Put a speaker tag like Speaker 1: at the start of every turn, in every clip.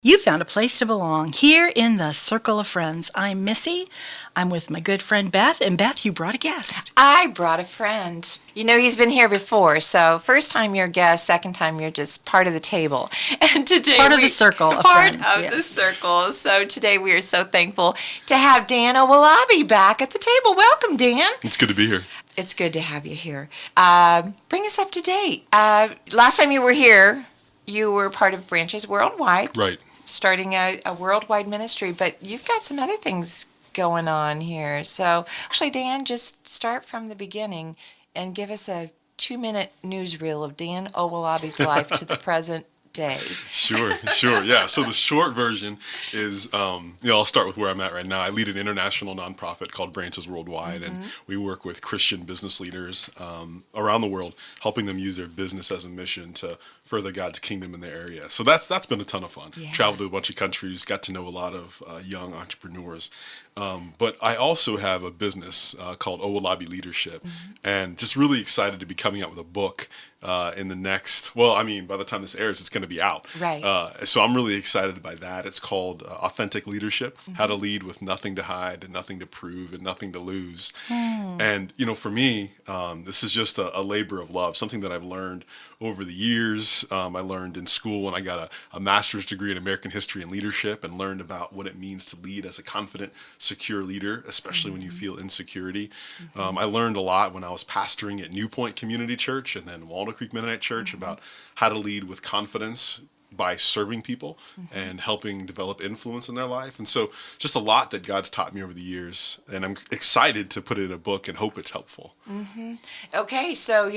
Speaker 1: You found a place to belong here in the Circle of Friends. I'm Missy. I'm with my good friend Beth. And Beth, you brought a guest.
Speaker 2: I brought a friend. You know, he's been here before, so first time you're a guest, second time you're just part of the table. And today
Speaker 1: Part of the circle of
Speaker 2: part
Speaker 1: friends,
Speaker 2: of
Speaker 1: yes.
Speaker 2: the circle. So today we are so thankful to have Dan Owolabi back at the table. Welcome, Dan.
Speaker 3: It's good to be here.
Speaker 2: It's good to have you here. Bring us up to date. Last time you were here, you were part of Branches Worldwide.
Speaker 3: Right.
Speaker 2: Starting a worldwide ministry, but you've got some other things going on here. So actually, Dan, just start from the beginning and give us a 2-minute newsreel of Dan Owolabi's life to the present day.
Speaker 3: Sure. Yeah. So the short version is, I'll start with where I'm at right now. I lead an international nonprofit called Branches Worldwide, and we work with Christian business leaders around the world, helping them use their business as a mission to further God's kingdom in their area. So that's been a ton of fun.
Speaker 2: Yeah.
Speaker 3: Traveled to a bunch of countries, got to know a lot of young entrepreneurs. But I also have a business called Owolabi Leadership, and just really excited to be coming out with a book in the next, by the time this airs, it's going to be out.
Speaker 2: Right.
Speaker 3: So I'm really excited by that. It's called Authentic Leadership, How to Lead with Nothing to Hide and Nothing to Prove and Nothing to Lose. And, for me, this is just a labor of love, something that I've learned over the years. I learned in school when I got a master's degree in American history and leadership, and learned about what it means to lead as a confident, secure leader, especially when you feel insecurity. I learned a lot when I was pastoring at New Point Community Church and then Walnut Creek Mennonite Church about how to lead with confidence by serving people and helping develop influence in their life. And so just a lot that God's taught me over the years, and I'm excited to put it in a book and hope it's helpful.
Speaker 2: Okay, so,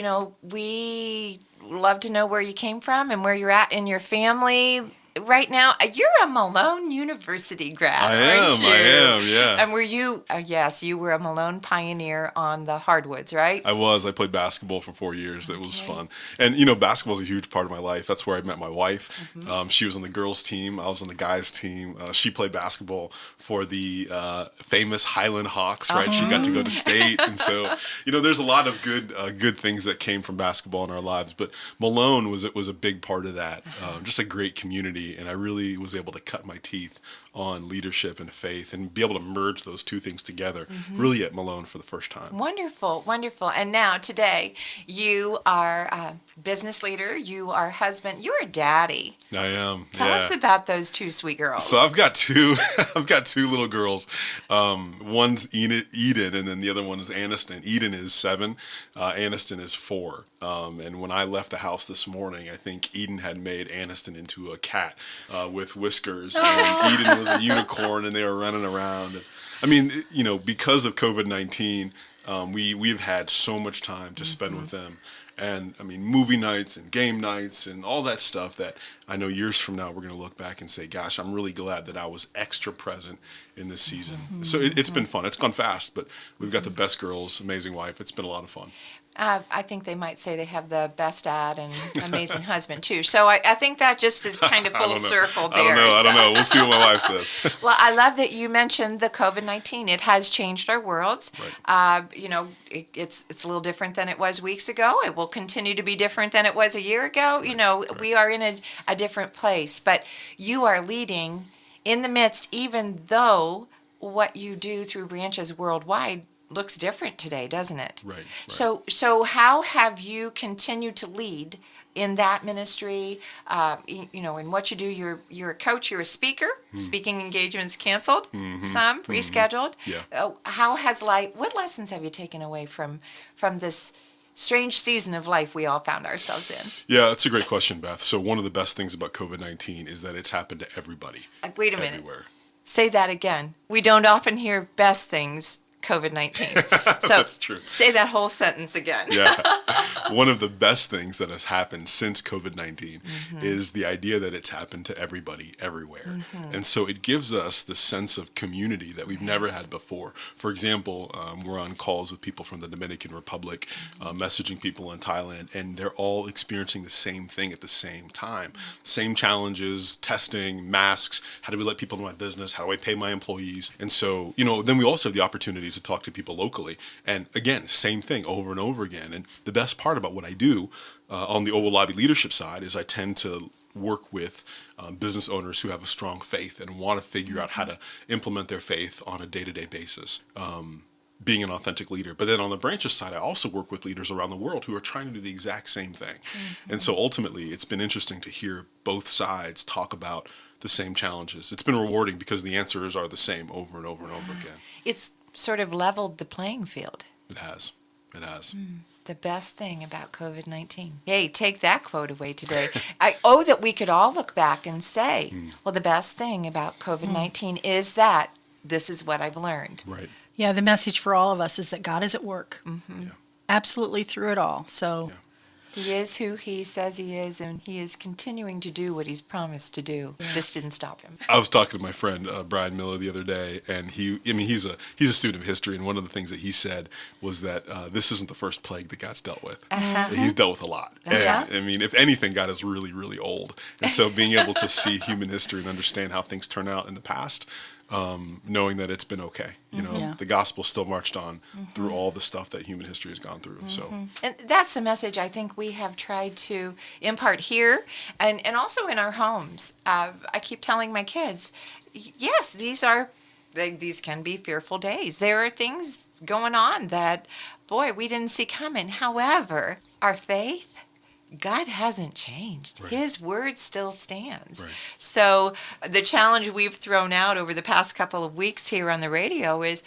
Speaker 2: we love to know where you came from and where you're at in your family. Right now, you're a Malone University grad, aren't you?
Speaker 3: I am, yeah.
Speaker 2: And were you, yes, you were a Malone pioneer on the hardwoods, right?
Speaker 3: I played basketball for 4 years. It was fun. And, basketball is a huge part of my life. That's where I met my wife. She was on the girls' team. I was on the guys' team. She played basketball for the famous Highland Hawks, right? She got to go to state. And so, there's a lot of good things that came from basketball in our lives. But Malone was a big part of that. Just a great community. And I really was able to cut my teeth on leadership and faith and be able to merge those two things together really at Malone for the first time.
Speaker 2: Wonderful. And now today you are a business leader, you are husband, you're a daddy.
Speaker 3: I am.
Speaker 2: Tell us about those two sweet girls.
Speaker 3: So I've got two little girls. One's Eden, and then the other one is Aniston. Eden is 7, Aniston is 4. And when I left the house this morning, I think Eden had made Aniston into a cat with whiskers, and Eden was a unicorn, and they were running around. I mean, because of COVID-19, we've had so much time to spend with them. And I mean, movie nights and game nights and all that stuff that I know years from now we're going to look back and say, gosh, I'm really glad that I was extra present in this season. So it's been fun. It's gone fast, but we've got the best girls, amazing wife. It's been a lot of fun.
Speaker 2: I think they might say they have the best dad and amazing husband, too. So I think that just is kind of full circle there.
Speaker 3: I don't know. We'll see what my wife says.
Speaker 2: Well, I love that you mentioned the COVID-19. It has changed our worlds.
Speaker 3: Right.
Speaker 2: It's a little different than it was weeks ago. It will continue to be different than it was a year ago.
Speaker 3: Right.
Speaker 2: We are in a different place. But you are leading in the midst, even though what you do through Branches Worldwide looks different today, doesn't it?
Speaker 3: Right.
Speaker 2: So how have you continued to lead in that ministry? In what you do, you're a coach, you're a speaker. Speaking engagements canceled, some rescheduled.
Speaker 3: Yeah.
Speaker 2: What lessons have you taken away from this strange season of life we all found ourselves in?
Speaker 3: Yeah, that's a great question, Beth. So one of the best things about COVID-19 is that it's happened to everybody.
Speaker 2: Wait a minute.
Speaker 3: Everywhere.
Speaker 2: Say that again. We don't often hear best things COVID-19. So
Speaker 3: That's true.
Speaker 2: Say that whole sentence again.
Speaker 3: Yeah. One of the best things that has happened since COVID-19 is the idea that it's happened to everybody, everywhere. And so it gives us the sense of community that we've never had before. For example, we're on calls with people from the Dominican Republic, messaging people in Thailand, and they're all experiencing the same thing at the same time. Same challenges, testing, masks, how do we let people in my business, how do I pay my employees? And so, then we also have the opportunity to talk to people locally. And again, same thing over and over again. And the best part about what I do on the Owolabi leadership side is I tend to work with business owners who have a strong faith and want to figure out how to implement their faith on a day-to-day basis. Being an authentic leader. But then on the branches side, I also work with leaders around the world who are trying to do the exact same thing. And so ultimately, it's been interesting to hear both sides talk about the same challenges. It's been rewarding because the answers are the same over and over and over again.
Speaker 2: It's sort of leveled the playing field.
Speaker 3: It has. It has.
Speaker 2: The best thing about COVID-19. Hey, take that quote away today. That we could all look back and say, well, the best thing about COVID-19 is that this is what I've learned.
Speaker 3: Right.
Speaker 1: Yeah, the message for all of us is that God is at work.
Speaker 3: Yeah.
Speaker 1: Absolutely through it all. So
Speaker 3: Yeah.
Speaker 2: He is who he says he is, and he is continuing to do what he's promised to do. This didn't stop him.
Speaker 3: I was talking to my friend Brian Miller the other day, and he's a student of history, and one of the things that he said was that this isn't the first plague that God's dealt with. That He's dealt with a lot. And, I mean, if anything, God is really, really old, and so being able to see human history and understand how things turn out in the past, knowing that it's been okay. The gospel still marched on through all the stuff that human history has gone through. So,
Speaker 2: And that's the message I think we have tried to impart here and also in our homes. I keep telling my kids, yes, these can be fearful days. There are things going on that, boy, we didn't see coming. However, our faith, God hasn't changed.
Speaker 3: Right.
Speaker 2: His word still stands.
Speaker 3: Right.
Speaker 2: So the challenge we've thrown out over the past couple of weeks here on the radio is,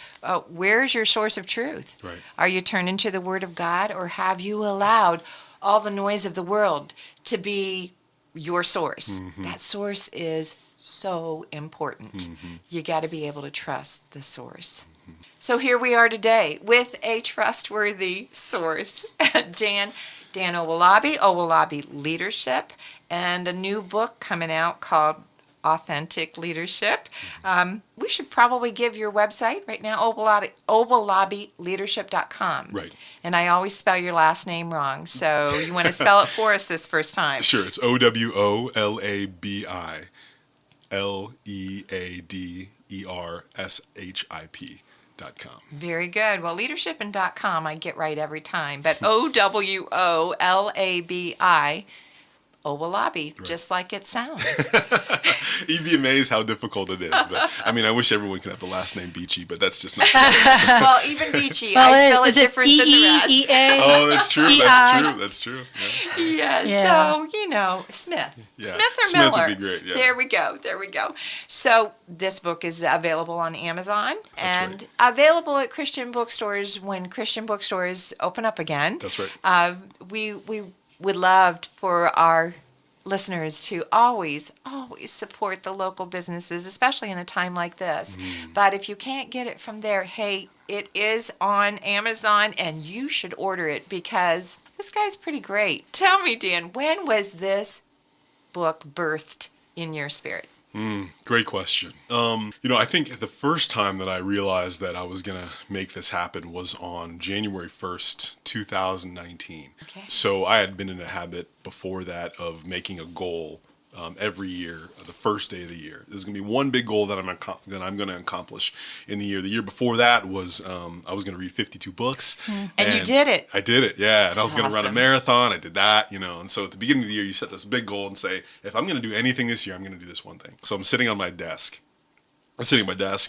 Speaker 2: where's your source of truth?
Speaker 3: Right.
Speaker 2: Are you turning to the word of God, or have you allowed all the noise of the world to be your source? That source is so important. You got to be able to trust the source. So here we are today with a trustworthy source. Dan Owolabi Leadership, and a new book coming out called Authentic Leadership. We should probably give your website right now, owolabileadership.com.
Speaker 3: Right.
Speaker 2: And I always spell your last name wrong, so you want to spell it for us this first time.
Speaker 3: sure, it's OWOLABILEADERSHIP.com.
Speaker 2: Very good. Well, leadership and .com I get right every time, but OWOLABI, Owolabi, just like it sounds.
Speaker 3: You'd be amazed how difficult it is. But I mean, I wish everyone could have the last name Beachy, but that's just not.
Speaker 2: Well, even Beachy, I spell it
Speaker 1: is
Speaker 2: different than the rest.
Speaker 1: E-E-E-A?
Speaker 3: Oh, that's true. That's true. Yeah.
Speaker 2: Yeah, so, Smith.
Speaker 3: Yeah.
Speaker 2: Smith or
Speaker 3: Smith
Speaker 2: Miller.
Speaker 3: would be great, yeah.
Speaker 2: There we go. So this book is available on Amazon and available at Christian bookstores when Christian bookstores open up again.
Speaker 3: That's right.
Speaker 2: We would love for our listeners to always support the local businesses, especially in a time like this. But if you can't get it from there, hey, it is on Amazon, and you should order it because this guy's pretty great. Tell me, Dan, when was this book birthed in your spirit?
Speaker 3: Great question. I think the first time that I realized that I was going to make this happen was on January 1st, 2019.
Speaker 2: Okay.
Speaker 3: So I had been in a habit before that of making a goal every year, the first day of the year. There's going to be one big goal that I'm going to accomplish in the year. The year before that was I was going to read 52 books.
Speaker 2: And you did it.
Speaker 3: I did it, yeah. And I was going to run a
Speaker 2: awesome.
Speaker 3: marathon. I did that, And so at the beginning of the year, you set this big goal and say, if I'm going to do anything this year, I'm going to do this one thing. So I'm sitting at my desk,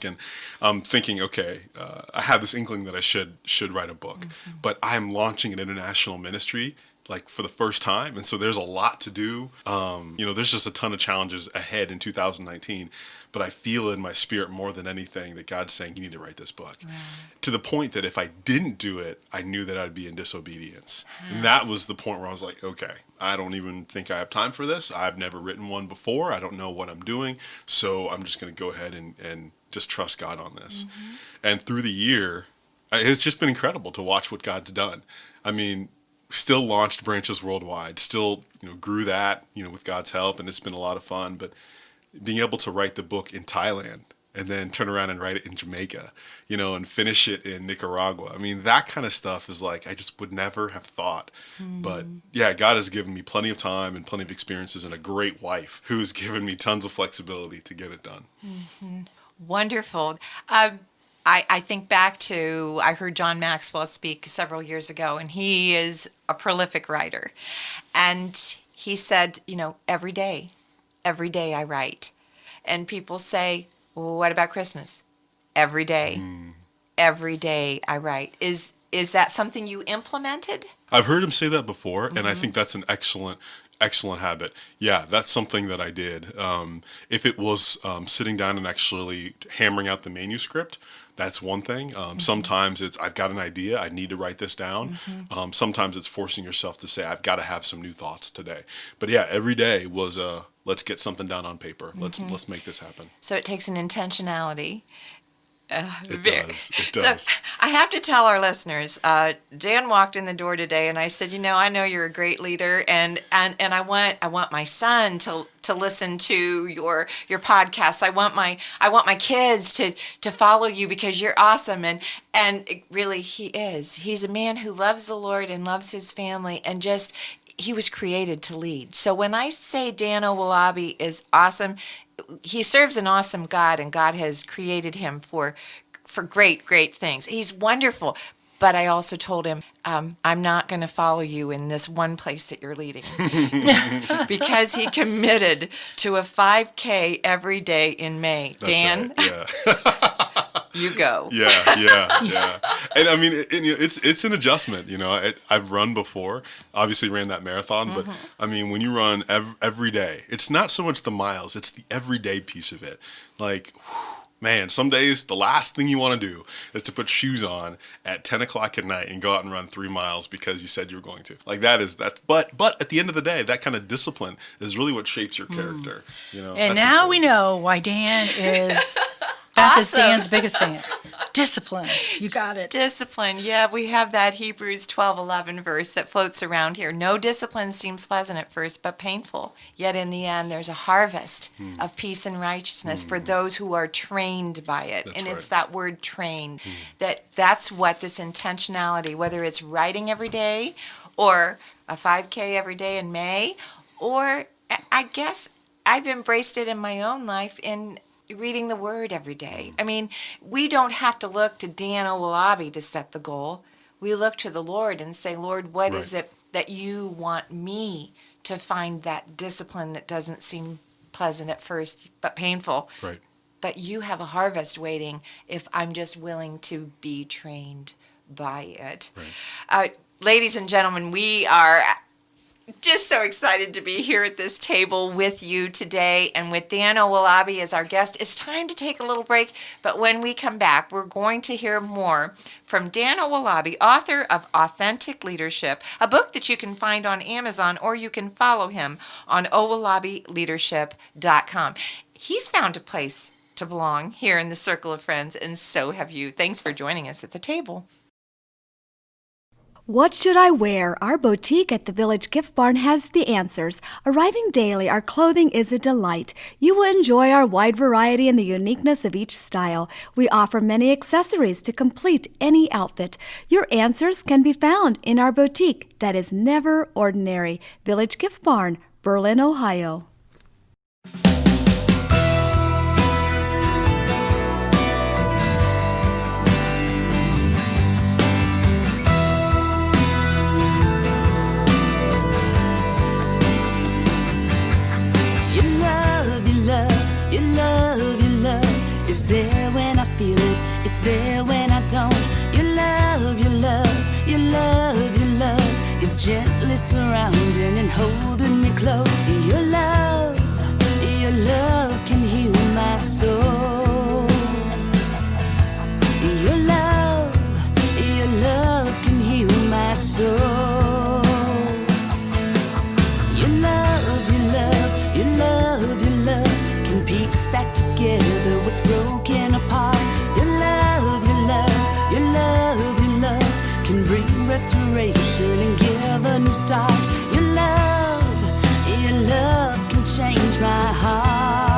Speaker 3: and I'm thinking, okay, I have this inkling that I should write a book, but I'm launching an international ministry like for the first time, and so there's a lot to do. There's just a ton of challenges ahead in 2019, but I feel in my spirit more than anything that God's saying you need to write this book. To the point that if I didn't do it, I knew that I'd be in disobedience. And that was the point where I was like, okay, I don't even think I have time for this. I've never written one before. I don't know what I'm doing. So I'm just going to go ahead and just trust God on this. And through the year, it's just been incredible to watch what God's done. I mean, still launched branches worldwide, still, grew that, with God's help. And it's been a lot of fun. But being able to write the book in Thailand and then turn around and write it in Jamaica, and finish it in Nicaragua. I mean, that kind of stuff is like, I just would never have thought. But yeah, God has given me plenty of time and plenty of experiences and a great wife who's given me tons of flexibility to get it done.
Speaker 2: Wonderful. I think back to, I heard John Maxwell speak several years ago, and he is a prolific writer. And he said, every day I write. And people say, well, what about Christmas? Every day. Every day I write. Is that something you implemented?
Speaker 3: I've heard him say that before, and I think that's an excellent habit. Yeah, that's something that I did. If it was sitting down and actually hammering out the manuscript, that's one thing. Sometimes it's, I've got an idea, I need to write this down. Sometimes it's forcing yourself to say, I've got to have some new thoughts today. But yeah, every day was let's get something down on paper. Let's make this happen.
Speaker 2: So it takes an intentionality.
Speaker 3: It does.
Speaker 2: So I have to tell our listeners, Dan walked in the door today and I said, I know you're a great leader and I want my son to listen to your podcast. I want my kids to follow you because you're awesome. And really he is. He's a man who loves the Lord and loves his family and just he was created to lead. So when I say Dan Owolabi is awesome, he serves an awesome God, and God has created him for great, great things. He's wonderful. But I also told him, I'm not going to follow you in this one place that you're leading. Because he committed to a 5K every day in May.
Speaker 3: That's
Speaker 2: Dan,
Speaker 3: right. Yeah.
Speaker 2: you go.
Speaker 3: Yeah. And I mean, it's an adjustment. I've run before. Obviously, ran that marathon, but I mean, when you run every day, it's not so much the miles; it's the everyday piece of it. Like, man, some days the last thing you want to do is to put shoes on at 10 o'clock at night and go out and run 3 miles because you said you were going to. Like that's. But at the end of the day, that kind of discipline is really what shapes your character.
Speaker 1: And now we know why Dan is. Beth is Dan's biggest fan. Discipline. You got it.
Speaker 2: Discipline. Yeah, we have that Hebrews 12:11 verse that floats around here. No discipline seems pleasant at first, but painful. Yet in the end, there's a harvest of peace and righteousness for those who are trained by it.
Speaker 3: That's
Speaker 2: and
Speaker 3: right.
Speaker 2: it's that word trained. That's what this intentionality, whether it's writing every day or a 5K every day in May, or I guess I've embraced it in my own life in reading the Word every day. I mean, we don't have to look to Dan Owolabi to set the goal. We look to the Lord and say, Lord, what is it that you want me to find that discipline that doesn't seem pleasant at first, but painful?
Speaker 3: Right.
Speaker 2: But you have a harvest waiting if I'm just willing to be trained by it.
Speaker 3: Right.
Speaker 2: Ladies and gentlemen, we are just so excited to be here at this table with you today and with Dan Owolabi as our guest. It's time to take a little break, but when we come back, we're going to hear more from Dan Owolabi, author of Authentic Leadership, a book that you can find on Amazon, or you can follow him on owolabilleadership.com. He's found a place to belong here in the Circle of Friends, and so have you. Thanks for joining us at the table.
Speaker 4: What should I wear? Our boutique at the Village Gift Barn has the answers. Arriving daily, our clothing is a delight. You will enjoy our wide variety and the uniqueness of each style. We offer many accessories to complete any outfit. Your answers can be found in our boutique that is never ordinary. Village Gift Barn, Berlin, Ohio.
Speaker 5: It's there when I feel it, it's there when I don't. Your love, your love, your love, your love is gently surrounding and holding me close. Your love can heal my soul. Your love can heal my soul. Your love, your love, your love, your love can piece back together what's broken apart. Your love, your love, your love, your love can bring restoration and give a new start. Your love can change my heart.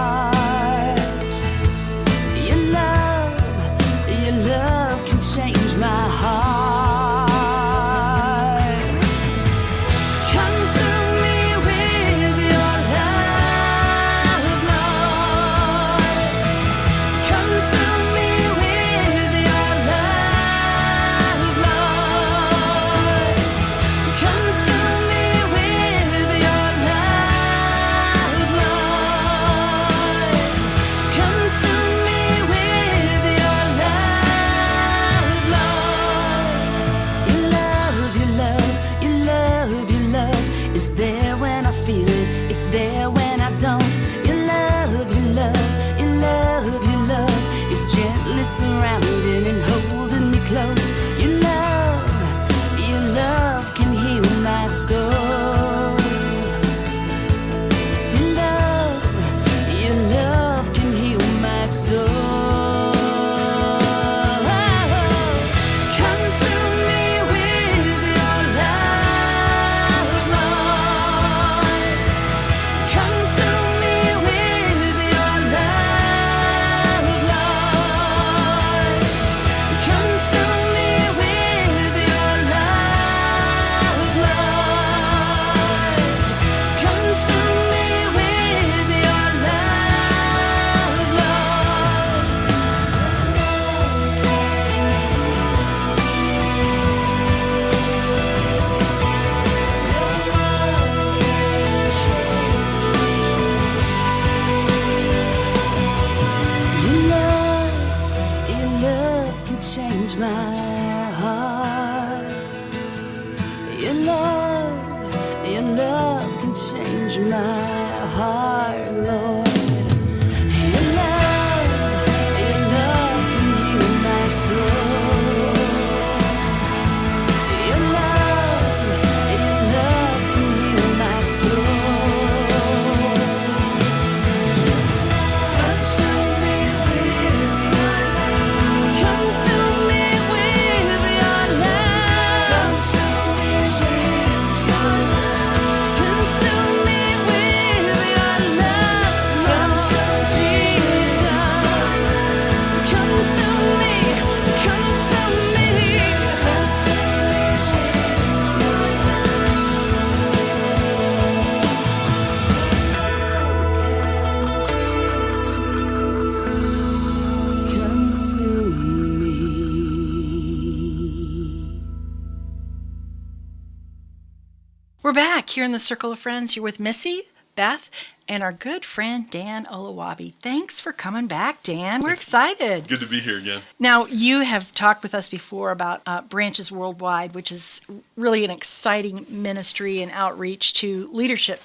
Speaker 1: We're back here in the Circle of Friends. You're with Missy, Beth, and our good friend Dan Oluwabi. Thanks for coming back, Dan. We're excited.
Speaker 3: Good to be here again.
Speaker 1: Now, you have talked with us before about Branches Worldwide, which is really an exciting ministry and outreach to leadership.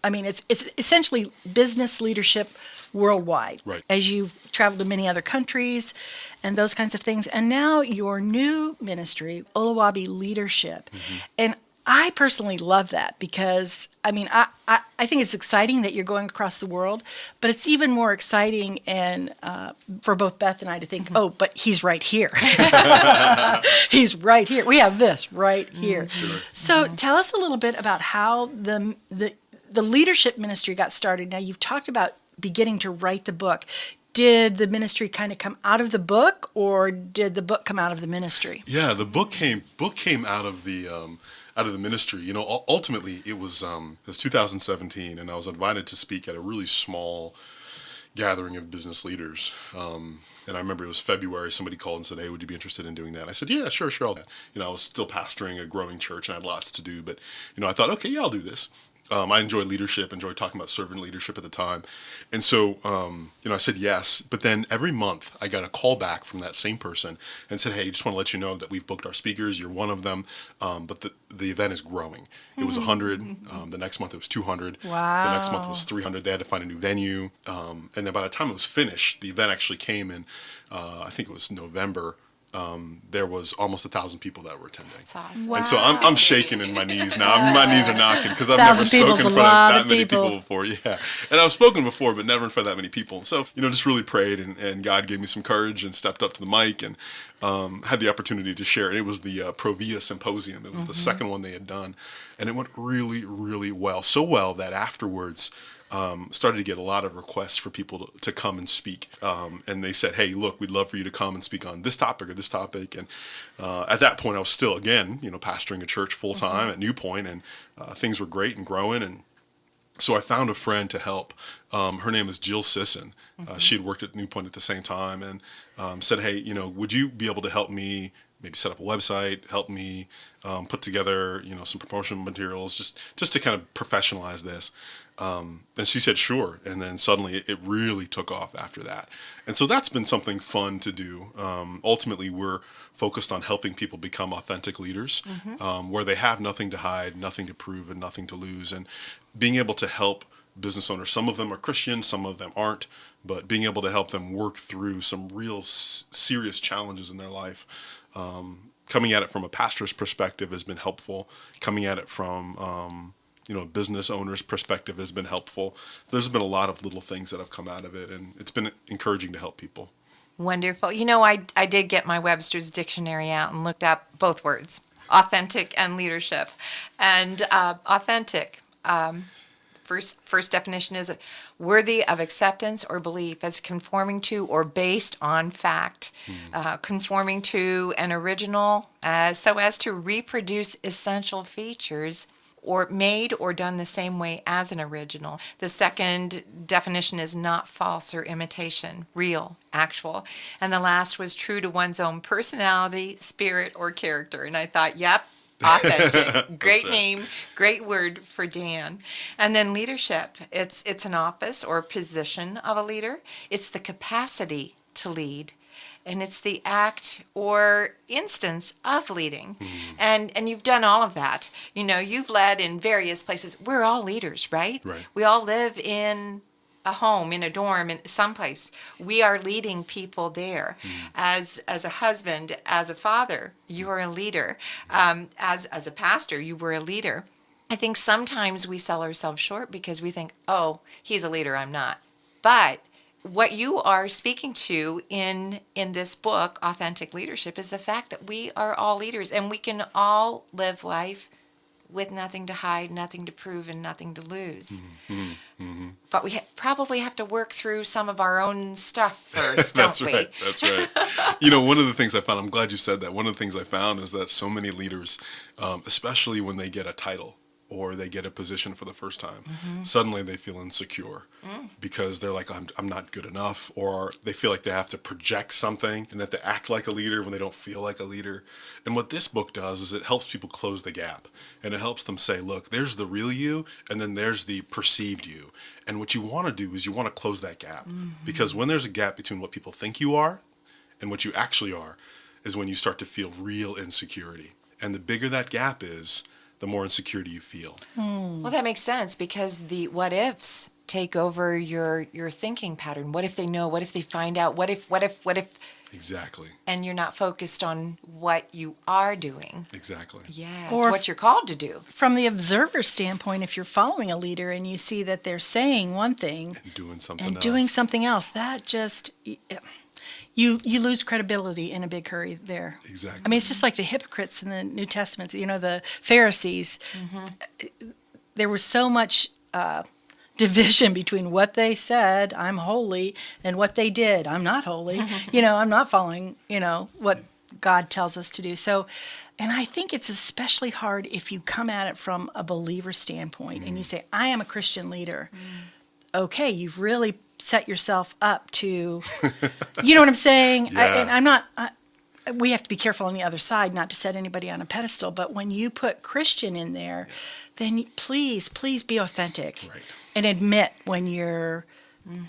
Speaker 1: I mean, it's essentially business leadership worldwide.
Speaker 3: Right.
Speaker 1: As you've traveled to many other countries and those kinds of things. And now your new ministry, Oluwabi Leadership. And I personally love that because, I mean, I think it's exciting that you're going across the world, but it's even more exciting and for both Beth and I to think, oh, but he's right here. He's right here. We have this right here.
Speaker 3: Sure.
Speaker 1: So tell us a little bit about how the leadership ministry got started. Now, you've talked about beginning to write the book. Did the ministry kind of come out of the book, or did the book come out of the ministry?
Speaker 3: Yeah, the book came out of the ministry. You know, ultimately it was 2017, and I was invited to speak at a really small gathering of business leaders. And I remember it was February. Somebody called and said, "Hey, would you be interested in doing that?" And I said, "Yeah, sure, I'll." You know, I was still pastoring a growing church and I had lots to do, but you know, I thought, okay, yeah, I'll do this. I enjoyed leadership, enjoyed talking about servant leadership at the time. And so, you know, I said yes. But then every month I got a call back from that same person and said, "Hey, just want to let you know that we've booked our speakers. You're one of them. But the event is growing." It was 100. The next month it was 200.
Speaker 1: Wow.
Speaker 3: The next month it was 300. They had to find a new venue. And then by the time it was finished, the event actually came in, I think it was November. There was almost 1,000 people that were attending.
Speaker 2: That's awesome.
Speaker 1: Wow.
Speaker 3: And so I'm shaking in my knees now. I mean, my knees are knocking because I've never
Speaker 1: 1,000 people's
Speaker 3: spoken in
Speaker 1: a
Speaker 3: front
Speaker 1: lot
Speaker 3: of
Speaker 1: of
Speaker 3: that many
Speaker 1: people.
Speaker 3: people before. Yeah, and I've spoken before, but never in front of that many people. So you know, just really prayed, and God gave me some courage and stepped up to the mic and had the opportunity to share. And it was the Provia Symposium. It was the second one they had done, and it went really, really well. So well that afterwards. Started to get a lot of requests for people to come and speak. And they said, "Hey, look, we'd love for you to come and speak on this topic or this topic." And at that point, I was still, again, you know, pastoring a church full time at New Point, and things were great and growing. And so I found a friend to help. Her name is Jill Sisson. She had worked at New Point at the same time, and said, "Hey, you know, would you be able to help me maybe set up a website, help me put together, you know, some promotional materials, just to kind of professionalize this?" And she said, "Sure." And then suddenly it really took off after that. And so that's been something fun to do. Ultimately, we're focused on helping people become authentic leaders, where they have nothing to hide, nothing to prove, and nothing to lose. And being able to help business owners, some of them are Christian, some of them aren't, but being able to help them work through some real serious challenges in their life. Coming at it from a pastor's perspective has been helpful. Coming at it from you know, business owner's perspective has been helpful. There's been a lot of little things that have come out of it, and it's been encouraging to help people.
Speaker 2: Wonderful. You know, I did get my Webster's dictionary out and looked up both words, authentic and leadership. And authentic, first definition is worthy of acceptance or belief as conforming to or based on fact, conforming to an original so as to reproduce essential features or made or done the same way as an original. The second definition is not false or imitation, real, actual. And the last was true to one's own personality, spirit, or character. And I thought, yep, authentic. Great
Speaker 3: right.
Speaker 2: name, great word for Dan. And then leadership. It's an office or position of a leader. It's the capacity to lead. And it's the act or instance of leading. And you've done all of that. You know, you've led in various places. We're all leaders, right?
Speaker 3: Right.
Speaker 2: We all live in a home, in a dorm, in someplace. We are leading people there. As a husband, as a father, you are a leader. As a pastor, you were a leader. I think sometimes we sell ourselves short because we think, oh, he's a leader, I'm not. But what you are speaking to in this book, Authentic Leadership, is the fact that we are all leaders and we can all live life with nothing to hide, nothing to prove, and nothing to lose. But we probably have to work through some of our own stuff first, don't
Speaker 3: That's
Speaker 2: we?
Speaker 3: right. That's right. You know, one of the things I found, I'm glad you said that. One of the things I found is that so many leaders, especially when they get a title, or they get a position for the first time, suddenly they feel insecure because they're like, I'm not good enough, or they feel like they have to project something and that they act like a leader when they don't feel like a leader. And what this book does is it helps people close the gap, and it helps them say, look, there's the real you, and then there's the perceived you. And what you want to do is you want to close that gap, because when there's a gap between what people think you are and what you actually are is when you start to feel real insecurity. And the bigger that gap is, the more insecurity you feel.
Speaker 2: Well, that makes sense, because the what ifs take over your thinking pattern. What if they know? What if they find out? What if?
Speaker 3: Exactly.
Speaker 2: And you're not focused on what you are doing.
Speaker 3: Exactly.
Speaker 2: Yes,
Speaker 1: Or
Speaker 2: what you're called to do.
Speaker 1: From the observer standpoint, if you're following a leader and you see that they're saying one thing
Speaker 3: And doing something
Speaker 1: and
Speaker 3: else.
Speaker 1: doing something else, that just you lose credibility in a big hurry there.
Speaker 3: Exactly.
Speaker 1: I mean, it's just like the hypocrites in the New Testament. The Pharisees. There was so much division between what they said, I'm holy, and what they did, I'm not holy. I'm not following, what God tells us to do. So, and I think it's especially hard if you come at it from a believer standpoint and you say, I am a Christian leader. Okay, you've really set yourself up to, you know what I'm saying?
Speaker 3: Yeah.
Speaker 1: And I'm not, we have to be careful on the other side not to set anybody on a pedestal, but when you put Christian in there, then please be authentic.
Speaker 3: Right.
Speaker 1: And admit when you're, and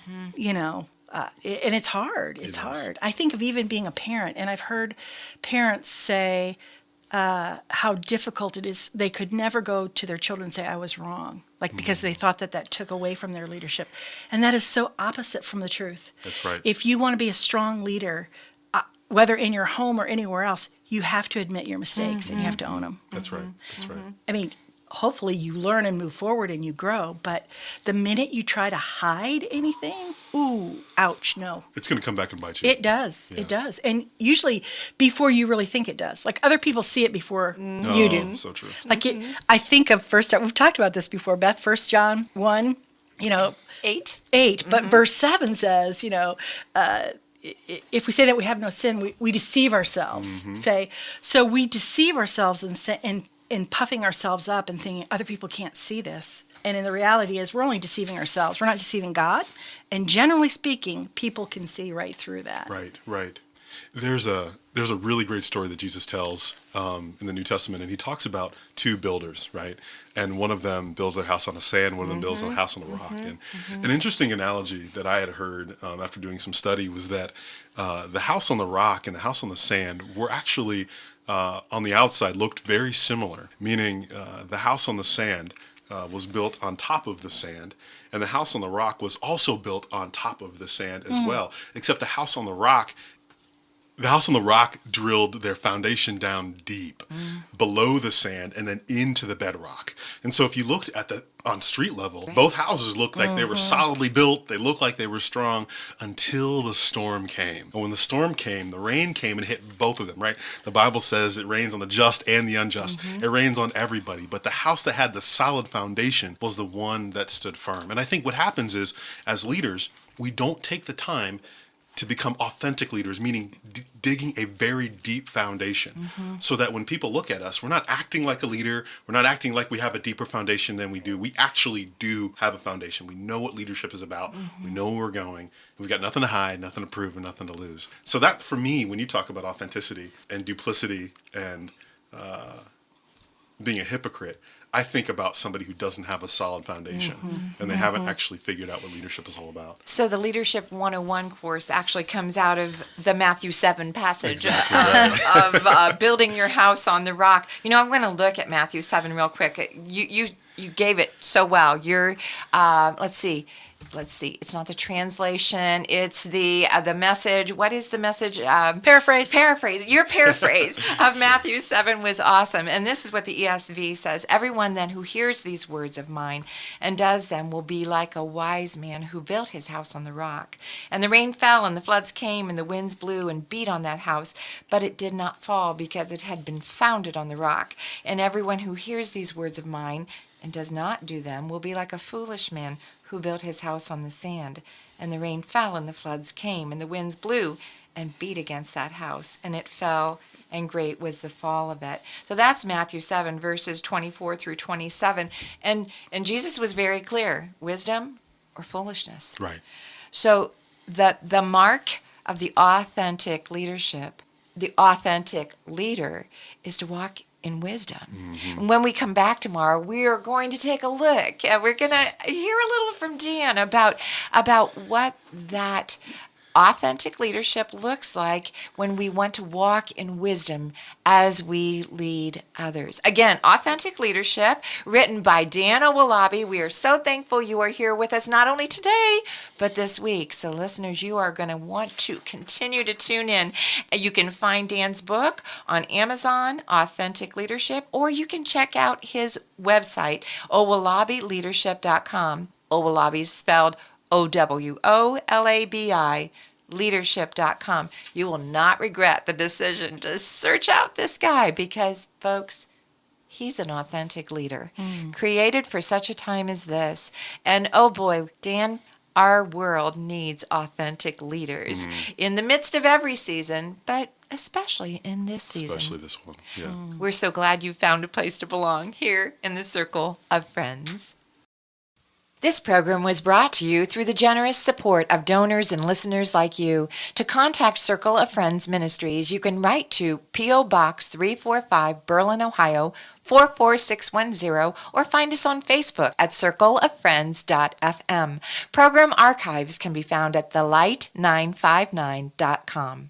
Speaker 1: it's hard. It's
Speaker 3: It is.
Speaker 1: hard. I think of even being a parent, and I've heard parents say how difficult it is. They could never go to their children and say, I was wrong, because they thought that took away from their leadership. And that is so opposite from the truth.
Speaker 3: That's right.
Speaker 1: If you want to be a strong leader, whether in your home or anywhere else, you have to admit your mistakes and you have to own them.
Speaker 3: That's right. That's right.
Speaker 1: I mean, hopefully you learn and move forward and you grow, but the minute you try to hide anything, ooh, ouch, no.
Speaker 3: It's going to come back and bite you.
Speaker 1: It does.
Speaker 3: Yeah.
Speaker 1: It does. And usually before you really think it does. Like other people see it before
Speaker 3: Oh,
Speaker 1: you do.
Speaker 3: So true.
Speaker 1: Like I think of we've talked about this before, Beth, 1 John 1,
Speaker 2: 8.
Speaker 1: but verse 7 says, if we say that we have no sin, we deceive ourselves. So we deceive ourselves in puffing ourselves up and thinking other people can't see this. And in the reality is we're only deceiving ourselves. We're not deceiving God. And generally speaking, people can see right through that.
Speaker 3: Right. There's a really great story that Jesus tells in the New Testament, and he talks about two builders, right? And one of them builds their house on the sand, one of them builds a house on the rock. And an interesting analogy that I had heard after doing some study was that the house on the rock and the house on the sand were actually on the outside looked very similar, meaning the house on the sand was built on top of the sand, and the house on the rock was also built on top of the sand as well, except the house on the rock drilled their foundation down deep below the sand and then into the bedrock. And so if you looked at on street level, both houses looked like they were solidly built. They looked like they were strong until the storm came. And when the storm came, the rain came and hit both of them, right? The Bible says it rains on the just and the unjust. It rains on everybody. But the house that had the solid foundation was the one that stood firm. And I think what happens is, as leaders, we don't take the time to become authentic leaders, meaning digging a very deep foundation, so that when people look at us, we're not acting like a leader, we're not acting like we have a deeper foundation than we do. We actually do have a foundation. We know what leadership is about. We know where we're going. We've got nothing to hide, nothing to prove, and nothing to lose. So that, for me, when you talk about authenticity and duplicity and being a hypocrite, I think about somebody who doesn't have a solid foundation and they haven't actually figured out what leadership is all about.
Speaker 2: So the Leadership 101 course actually comes out of the Matthew 7 passage
Speaker 3: Exactly right.
Speaker 2: of building your house on the rock. I'm going to look at Matthew 7 real quick. You gave it so well. You're, let's see. It's not the translation. It's the message. What is the message?
Speaker 1: Paraphrase.
Speaker 2: Your paraphrase of Matthew 7 was awesome. And this is what the ESV says. Everyone then who hears these words of mine and does them will be like a wise man who built his house on the rock. And the rain fell and the floods came and the winds blew and beat on that house. But it did not fall because it had been founded on the rock. And everyone who hears these words of mine and does not do them will be like a foolish man who built his house on the sand. And the rain fell and the floods came and the winds blew and beat against that house, and it fell, and great was the fall of it. So that's Matthew 7, verses 24 through 27. And Jesus was very clear, wisdom or foolishness.
Speaker 3: Right.
Speaker 2: So the mark of the authentic leadership, the authentic leader, is to walk in wisdom. And when we come back tomorrow, we are going to take a look, and we're going to hear a little from Dan about what that authentic leadership looks like when we want to walk in wisdom as we lead others. Again, Authentic Leadership, written by Dan Owolabi. We are so thankful you are here with us, not only today, but this week. So listeners, you are going to want to continue to tune in. You can find Dan's book on Amazon, Authentic Leadership, or you can check out his website, owolabileadership.com. Owolabi is spelled Owolabi, leadership.com. You will not regret the decision to search out this guy because, folks, he's an authentic leader, created for such a time as this. And oh boy, Dan, our world needs authentic leaders in the midst of every season, but especially in this season.
Speaker 3: Especially this one. Yeah.
Speaker 2: We're so glad you found a place to belong here in the circle of friends. This program was brought to you through the generous support of donors and listeners like you. To contact Circle of Friends Ministries, you can write to P.O. Box 345, Berlin, Ohio, 44610, or find us on Facebook at circleoffriends.fm. Program archives can be found at thelight959.com.